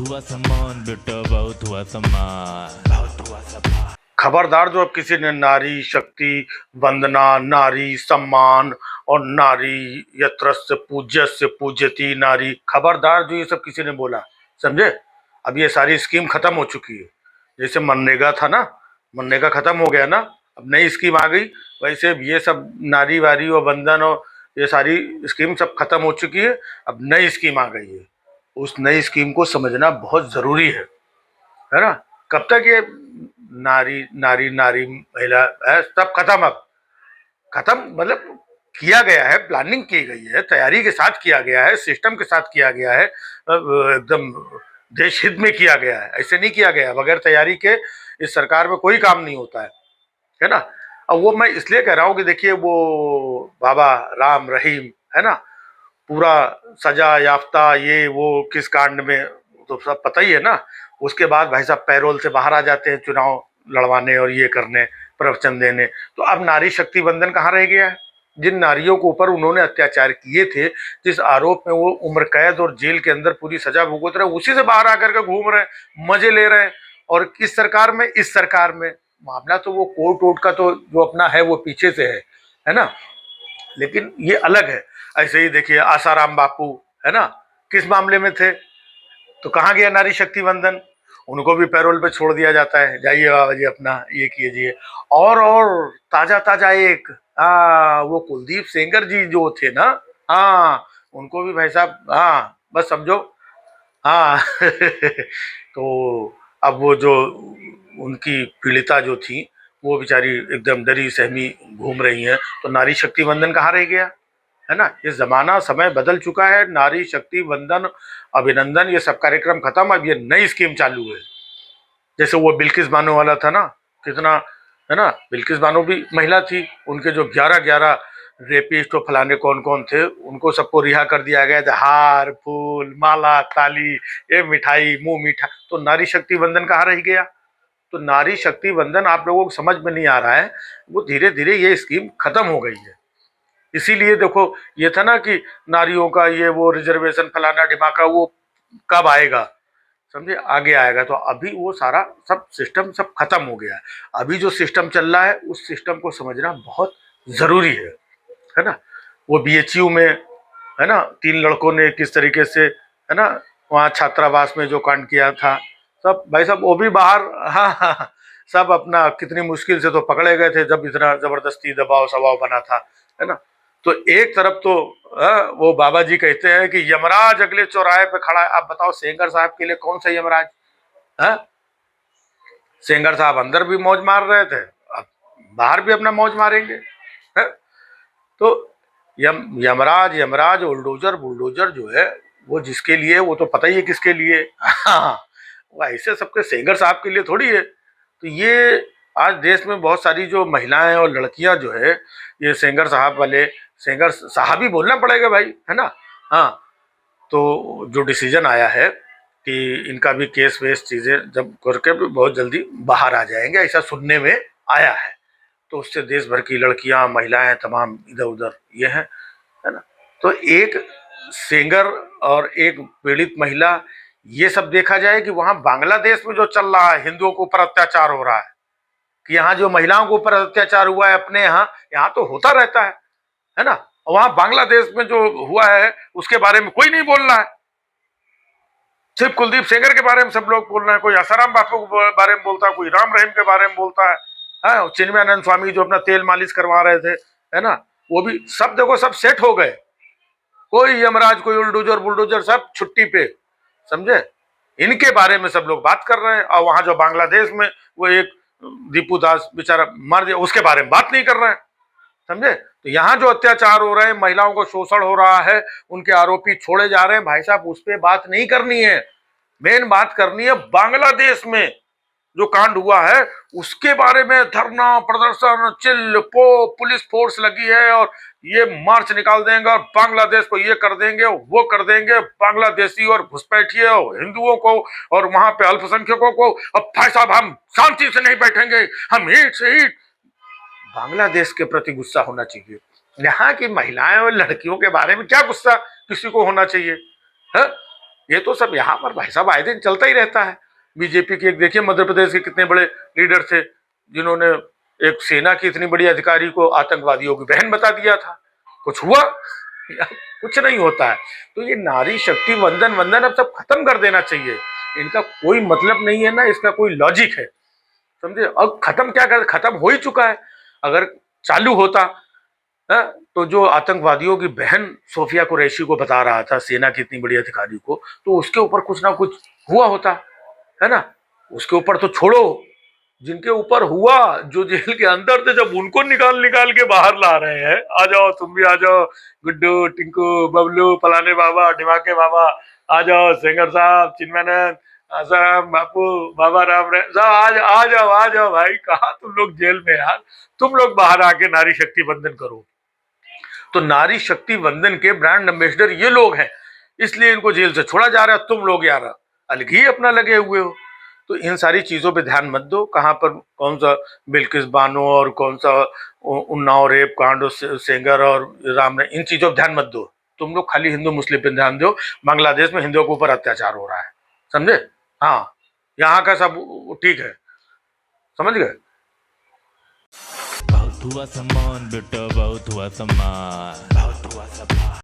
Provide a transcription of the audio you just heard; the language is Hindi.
हुआ सामान बेटा, बहुत हुआ सामान, बहुत हुआ सामान। खबरदार, जो अब किसी ने नारी शक्ति वंदना, नारी सम्मान और नारी यत्रस्य पूज्यस्य पूज्यति नारी, खबरदार जो ये सब किसी ने बोला, समझे। अब ये सारी स्कीम खत्म हो चुकी है। जैसे मनरेगा था ना, मनरेगा खत्म हो गया ना, अब नई स्कीम आ गई। वैसे अब ये सब नारी वारी और वंदन और ये सारी स्कीम सब खत्म हो चुकी है। अब नई स्कीम आ गई है। उस नई स्कीम को समझना बहुत जरूरी है ना। कब तक ये नारी नारी नारी महिला है, सब खत्म। अब खत्म मतलब किया गया है, प्लानिंग की गई है, तैयारी के साथ किया गया है, सिस्टम के साथ किया गया है, एकदम देश हित में किया गया है। ऐसे नहीं किया गया, बगैर तैयारी के इस सरकार में कोई काम नहीं होता है ना। अब वो मैं इसलिए कह रहा हूँ कि देखिए, वो बाबा राम रहीम है ना, पूरा सजा याफ्ता ये वो किस कांड में, तो सब पता ही है ना। उसके बाद भाई साहब पैरोल से बाहर आ जाते हैं चुनाव लड़वाने और ये करने, प्रवचन देने। तो अब नारी शक्ति वंदन कहाँ रह गया है। जिन नारियों के ऊपर उन्होंने अत्याचार किए थे, जिस आरोप में वो उम्र कैद और जेल के अंदर पूरी सजा भुगत रहे, उसी से बाहर आकर के घूम रहे हैं, मजे ले रहे हैं। और किस सरकार में, इस सरकार में मामला तो वो कोर्ट वोट का तो जो अपना है वो पीछे से है ना, लेकिन ये अलग है। ऐसे ही देखिए आसाराम बापू है ना, किस मामले में थे, तो कहाँ गया नारी शक्ति वंदन। उनको भी पैरोल पे छोड़ दिया जाता है, जाइए बाबा जी अपना ये कीजिए। और ताजा ताजा एक वो कुलदीप सेंगर जी जो थे ना, हाँ उनको भी भाई साहब, हाँ बस समझो, हाँ तो अब वो जो उनकी पीड़िता जो थी, वो बेचारी एकदम डरी सहमी घूम रही हैं। तो नारी शक्ति वंदन कहाँ रह गया, है ना। ये जमाना समय बदल चुका है। नारी शक्ति वंदन, अभिनंदन, ये सब कार्यक्रम खत्म। अब ये नई स्कीम चालू है। जैसे वो बिल्किस बानो वाला था ना, कितना, है ना। बिल्किस बानो भी महिला थी, उनके जो 11 रेपिस्ट और फलाने कौन कौन थे, उनको सबको रिहा कर दिया गया था। हार फूल माला ताली, ये मिठाई मुंह मीठा। तो नारी शक्ति वंदन कहाँ रह गया। तो नारी शक्ति वंदन आप लोगों को समझ में नहीं आ रहा है, वो धीरे धीरे ये स्कीम खत्म हो गई है। इसीलिए देखो, ये था ना कि नारियों का ये वो रिजर्वेशन फलाना ढिमाका, वो कब आएगा, समझे, आगे आएगा। तो अभी वो सारा सब सिस्टम सब खत्म हो गया है। अभी जो सिस्टम चल रहा है, उस सिस्टम को समझना बहुत जरूरी है ना। वो बीएचयू में, है ना, 3 लड़कों ने किस तरीके से, है ना, वहाँ छात्रावास में जो कांड किया था, सब भाई साहब वो भी बाहर, हाँ हाँ हाँ, सब अपना कितनी मुश्किल से तो पकड़े गए थे, जब इतना जबरदस्ती दबाव सबाव बना था, है ना। तो एक तरफ तो वो बाबा जी कहते हैं कि यमराज अगले चौराहे पे खड़ा है। आप बताओ सेंगर साहब के लिए कौन सा यमराज है। सेंगर साहब अंदर भी मौज मार रहे थे, अब बाहर भी अपना मौज मारेंगे, है। तो यमराज यमराज बुलडोजर बुलडोजर जो है, वो जिसके लिए, वो तो पता ही है किसके लिए हाँ, वो ऐसे सबके सेंगर साहब के लिए थोड़ी है। तो ये आज देश में बहुत सारी जो महिलाएं और लड़कियां जो है, ये सेंगर साहब वाले, सेंगर साहब ही बोलना पड़ेगा भाई, है ना। हाँ, तो जो डिसीजन आया है कि इनका भी केस वेस चीज़ें जब करके भी बहुत जल्दी बाहर आ जाएंगे, ऐसा सुनने में आया है। तो उससे देश भर की लड़कियां महिलाएं तमाम इधर उधर ये है ना। तो एक सिंगर और एक पीड़ित महिला, ये सब देखा जाए कि वहां बांग्लादेश में जो चल रहा है, हिंदुओं के ऊपर अत्याचार हो रहा है, कि यहाँ जो महिलाओं के ऊपर अत्याचार हुआ है अपने यहाँ, यहाँ तो होता रहता है ना। वहां बांग्लादेश में जो हुआ है उसके बारे में कोई नहीं बोल रहा है। सिर्फ कुलदीप सेंगर के बारे में सब लोग बोल रहे हैं। कोई आसाराम बापू के बारे में बोलता है, कोई राम रहीम के बारे में बोलता है, चिन्मयानंद स्वामी जो अपना तेल मालिश करवा रहे थे, है ना, वो भी सब देखो सब सेट हो गए। कोई यमराज, कोई बुलडोजर बुलडोजर, सब छुट्टी पे, समझे। इनके बारे में सब लोग बात कर रहे हैं। और वहां जो बांग्लादेश में वो एक दीपू दास बेचारा मर गया, उसके बारे में बात नहीं कर रहे हैं, समझे। तो यहाँ जो अत्याचार हो रहे हैं, महिलाओं को शोषण हो रहा है, उनके आरोपी छोड़े जा रहे हैं, भाई साहब उस पर बात नहीं करनी है। मेन बात करनी है बांग्लादेश में जो कांड हुआ है उसके बारे में। धरना प्रदर्शन चिल्ल पो, पुलिस फोर्स लगी है और ये मार्च निकाल देंगे और बांग्लादेश को ये कर देंगे वो कर देंगे, बांग्लादेशी और घुसपैठिए हिंदुओं को और वहां पे अल्पसंख्यकों को। अब भाई साहब हम शांति से नहीं बैठेंगे, हम ईट से ईट। बांग्लादेश के प्रति गुस्सा होना चाहिए। यहाँ की महिलाएं और लड़कियों के बारे में क्या गुस्सा किसी को होना चाहिए, है? ये तो सब यहाँ पर भाई साहब आए दिन चलता ही रहता है। बीजेपी के एक देखिए मध्य प्रदेश के कितने बड़े लीडर थे जिन्होंने एक सेना की इतनी बड़ी अधिकारी को आतंकवादियों की बहन बता दिया था। कुछ हुआ? कुछ नहीं होता है। तो ये नारी शक्ति वंदन वंदन अब सब खत्म कर देना चाहिए। इनका कोई मतलब नहीं है ना, इसका कोई लॉजिक है, समझे? अब खत्म क्या कर, खत्म हो ही चुका है। अगर चालू होता है तो जो आतंकवादियों की बहन सोफिया कुरैशी को बता रहा था सेना की इतनी बड़ी अधिकारी को, तो उसके ऊपर कुछ ना कुछ हुआ होता, है ना? उसके ऊपर तो छोड़ो, जिनके ऊपर हुआ, जो जेल के अंदर थे, जब उनको निकाल निकाल के बाहर ला रहे हैं, आ जाओ तुम भी आ जाओ, गुड्डू, टिंकू, बबलू, फलाने बाबा, ढिमाके बाबा, आ जाओ, सेंगर साहब, चिन्मयानंद, आसाराम बापू, बाबा राम रे, सब आ जाओ भाई। कहा तुम लोग जेल में यार, तुम लोग बाहर आके नारी शक्ति वंदन करो। तो नारी शक्ति वंदन के ब्रांड एम्बेसडर ये लोग हैं, इसलिए इनको जेल से छोड़ा जा रहा है। तुम लोग यार अलग ही अपना लगे हुए हो। तो इन सारी चीजों पे ध्यान मत दो, कहाँ पर कौन सा बिल्किस बानो और कौन सा उन्नाव रेप कांड, सेंगर और राम ने, इन चीजों पे ध्यान मत दो। तुम लोग खाली हिंदू मुस्लिम पे ध्यान दो। बांग्लादेश में हिंदुओं के ऊपर अत्याचार हो रहा है, समझे? हाँ, यहाँ का सब ठीक है, समझ गए? बहुत हुआ सम्मान बेटा, बहुत हुआ सम्मान, बहुत हुआ सम्मान।